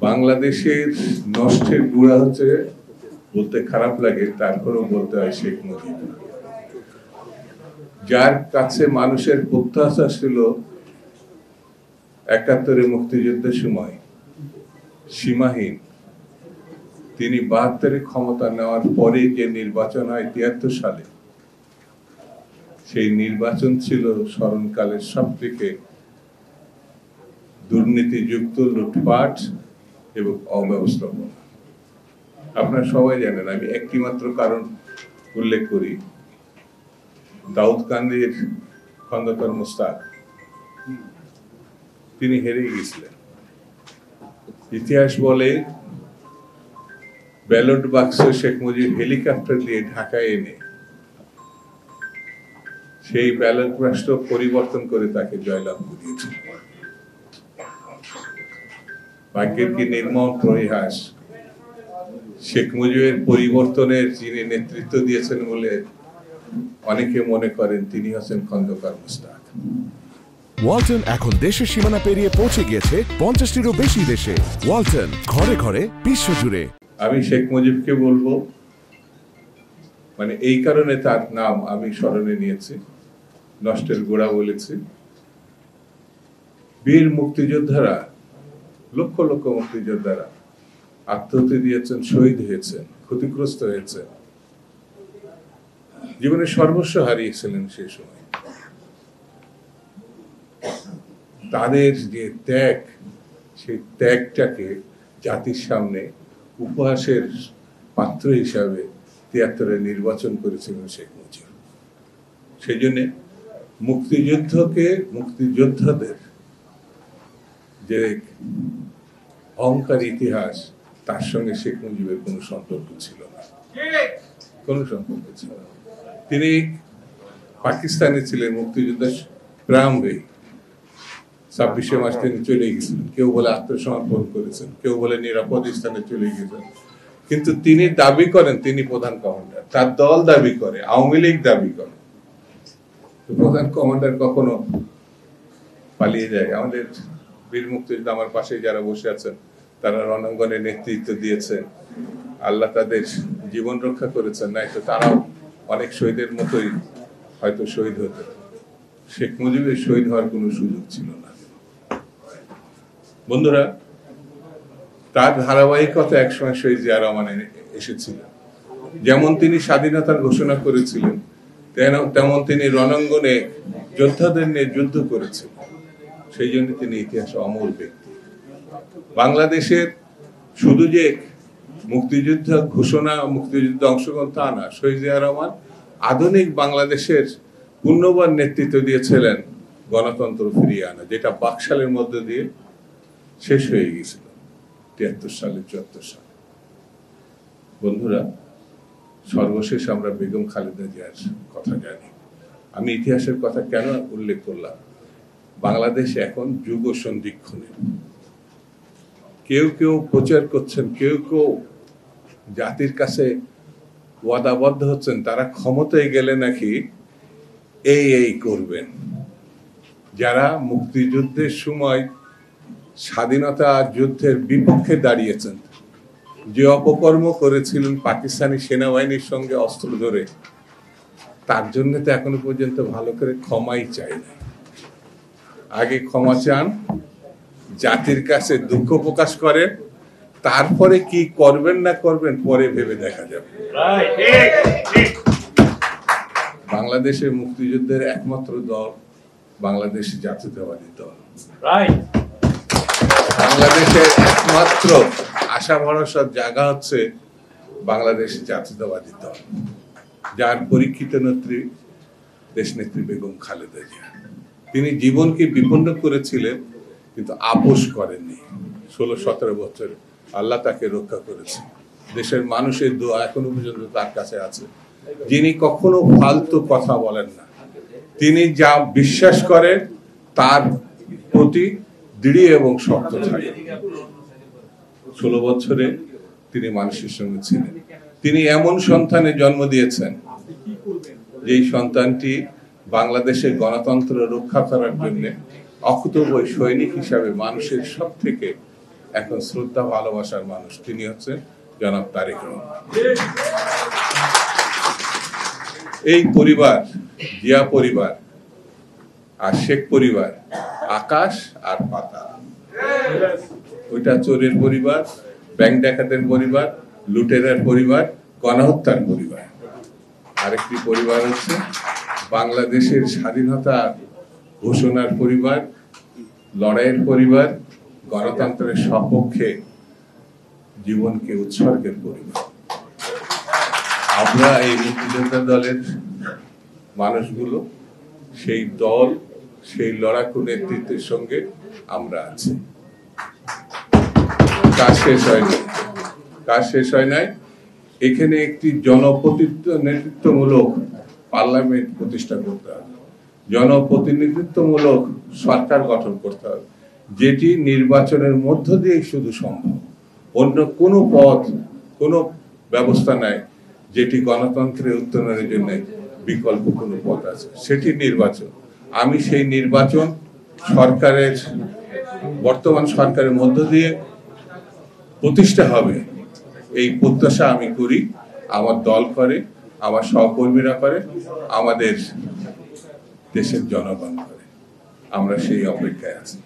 বাংলাদেশের নষ্টের গুড়া হচ্ছে, বলতে খারাপ লাগে তারপরেও বলতে হয়, শেখ মুজিব, যার কাছে মানুষের প্রত্যাশা ছিল ৭১ মুক্তিযুদ্ধের সময় সীমাহীন। তিনি ৭২ ক্ষমতা নেওয়ার পরে যে নির্বাচন হয় ৭৩ সালে, সেই নির্বাচন ছিল স্মরণকালের সবথেকে দুর্নীতিযুক্ত, লুটপাট এবং অব্যবস্থাপনা। আপনারা সবাই জানেন, আমি একটি মাত্র কারণ উল্লেখ করি। দাউদকান্দির খন্দকার মোস্তাক, তিনি হেরে গেছিলেন। ইতিহাস বলে ব্যালট বাক্স শেখ মুজিব হেলিকপ্টার দিয়ে ঢাকায় এনে সেই ব্যালট বাক্স পরিবর্তন করে তাকে জয়লাভ করিয়েছিল। ভাগ্যের কি নির্মম পরিহাস! শেখ মুজিবের পরিবর্তনের যিনি নেতৃত্ব দিয়েছেন বলে অনেকে মনে করেন তিনি হচ্ছেন খন্দকার মোস্তাক। ওয়ালটন এখন দেশের সীমানা পেরিয়ে পৌঁছে গিয়েছে 50টিরও বেশি দেশে। ওয়ালটন, ঘরে ঘরে, বিশ্বজুড়ে। আমি শেখ মুজিবকে বলবো, মানে এই কারণে তার নাম আমি স্মরণে নিয়েছি, নষ্টের গোড়া বলেছি। বীর মুক্তিযোদ্ধারা, লক্ষ লক্ষ মুক্তিযোদ্ধারা আত্মহত্যা দিয়েছেন, শহীদ হয়েছেন, ক্ষতিগ্রস্ত হয়েছেন, জীবনের সর্বস্ব হারিয়েছিলেন সেই সময়। তাদের যে ত্যাগ, সেই ত্যাগটাকে জাতির সামনে উপহাসের পাত্র হিসাবে ৭৩ নির্বাচন করেছিলেন শেখ মুজিব। সেই জন্য মুক্তিযুদ্ধকে, মুক্তিযোদ্ধাদের যে অহংকার ইতিহাস, তার সঙ্গে শেখ মুজিবের কোনো সম্পর্ক ছিল না, কোনো সম্পর্ক ছিল না। তিনি পাকিস্তানে ছিলেন মুক্তিযুদ্ধের প্রারম্ভে। ২৬শে মার্চ তিনি চলে গেছিলেন। কেউ বলে আত্মসমর্পণ করেছেন, কেউ বলে নিরাপদ স্থানে চলে গেছেন। কিন্তু তিনি দাবি করেন তিনি প্রধান কমান্ডার, তার দল দাবি করে, আওয়ামী লীগ দাবি করে। প্রধান কমান্ডার কখনো পালিয়ে যায়? আমাদের বীর মুক্তিযোদ্ধা আমার পাশে যারা বসে আছেন, তারা রণাঙ্গনে নেতৃত্ব দিয়েছে, আল্লাহ তাদের জীবন রক্ষা করেছেন, নাই তো তারাও অনেক শহীদের মতোই হয়তো শহীদ হতো। শেখ মুজিবের শহীদ হওয়ার কোনো সুযোগ ছিল না। বন্ধুরা, তার ধারাবাহিকতা একসময় শহীদ জিয়া রহমান এসেছিলেন। যেমন তিনি স্বাধীনতার ঘোষণা করেছিলেন, তেমন তিনি রণাঙ্গনে যোদ্ধাদের নিয়ে যুদ্ধ করেছিলেন। সেই জন্য তিনি ইতিহাসে অমর ব্যক্তি। বাংলাদেশের শুধু যে মুক্তিযুদ্ধ ঘোষণা, মুক্তিযুদ্ধ অংশগ্রহণ তা না, শহীদ জিয়া রহমান আধুনিক বাংলাদেশের পূর্ণবান নেতৃত্ব দিয়েছিলেন গণতন্ত্র ফিরিয়ে আনা, যেটা বাকশালের মধ্যে দিয়ে শেষ হয়ে গেছিল ৭৩ সালে, ৭৪ সালে। বন্ধুরা, সর্বশেষ আমরা বেগম খালেদা জিয়ার কথা জানি। আমি ইতিহাসের কথা কেন উল্লেখ করলাম? বাংলাদেশ এখন যুগ সন্ধিক্ষণে। কেউ কেউ প্রচার করছেন, কেউ কেউ জাতির কাছে ওয়াদাবদ্ধ হচ্ছেন, তারা ক্ষমতায় গেলে নাকি এই করবেন। যারা মুক্তিযুদ্ধের সময় স্বাধীনতা যুদ্ধের বিপক্ষে দাঁড়িয়েছেন, যে অপকর্ম করেছিলেন পাকিস্তানি সেনাবাহিনীর সঙ্গে অস্ত্র ধরে, তার জন্য তো এখনো পর্যন্ত ভালো করে ক্ষমাই চাই না। আগে ক্ষমা চান, জাতির কাছে দুঃখ প্রকাশ করেন, তারপরে কি করবেন না করবেন পরে ভেবে দেখা যাবে। বাংলাদেশের মুক্তিযুদ্ধের একমাত্র দল বাংলাদেশ জাতীয়তাবাদী দল। বাংলাদেশের একমাত্র আশা ভরসার জায়গা হচ্ছে বাংলাদেশ জাতীয়তাবাদী দল, যার পরীক্ষিত নেত্রী দেশনেত্রী বেগম খালেদা জিয়া। তিনি জীবনকে বিপন্ন করেছিলেন কিন্তু আপোষ করেননি। ১৬-১৭ বছর আল্লাহ তাকে রক্ষা করেছে। দেশের মানুষের দোয়া এখনো পর্যন্ত তার কাছে আছে। যিনি কখনো ফালতু কথা বলেন না, তিনি যা বিশ্বাস করেন তার প্রতি দৃঢ় এবং শক্ত থাকেন। ১৬ বছরে তিনি মানুষের সঙ্গে ছিলেন। তিনি এমন সন্তানের জন্ম দিয়েছেন, যেই সন্তানটি বাংলাদেশের গণতন্ত্র রক্ষা করার জন্য অকুতোভয় সৈনিক হিসাবে মানুষের সব থেকে এখন শ্রদ্ধা ভালোবাসার মানুষ, তিনি হচ্ছেন জনাব তারেক রহমান। এই পরিবার, জিয়া পরিবার আর শেখ পরিবার আকাশ আর পাতাল। ওইটা চোরের পরিবার, ব্যাংক ডাকাতের পরিবার, লুটেরার পরিবার, গণহত্যার পরিবার। আরেকটি পরিবার হচ্ছে বাংলাদেশের স্বাধীনতা ঘোষণার পরিবার, লড়াইয়ের পরিবার, গণতন্ত্রের সপক্ষে জীবনকে উৎসর্গের পরিবার। আমরা এই মুক্তিযোদ্ধা দলের মানুষগুলো সেই দল, সেই লড়াকু নেতৃত্বের সঙ্গে আমরা আছি। কাজ শেষ হয়নি, কাজ শেষ হয় নাই। এখানে একটি নেতৃত্বমূলক পার্লামেন্ট প্রতিষ্ঠা করতে হবে, জনপ্রতিনিধিত্বমূলক সরকার গঠন করতে হবে, যেটি নির্বাচনের মধ্য দিয়ে শুধু সম্ভব। অন্য কোনো পথ, কোনো ব্যবস্থা নাই যেটি গণতন্ত্রের উত্তরণের জন্য বিকল্প কোনো পথ আছে, সেটি নির্বাচন। আমি সেই নির্বাচন সরকারের, বর্তমান সরকারের মধ্য দিয়ে প্রতিষ্ঠা হবে, এই প্রত্যাশা আমি করি, আমার দল করে, আমার সহকর্মীরা করে, আমাদের দেশের জনগণ করে। আমরা সেই অপেক্ষায় আছি।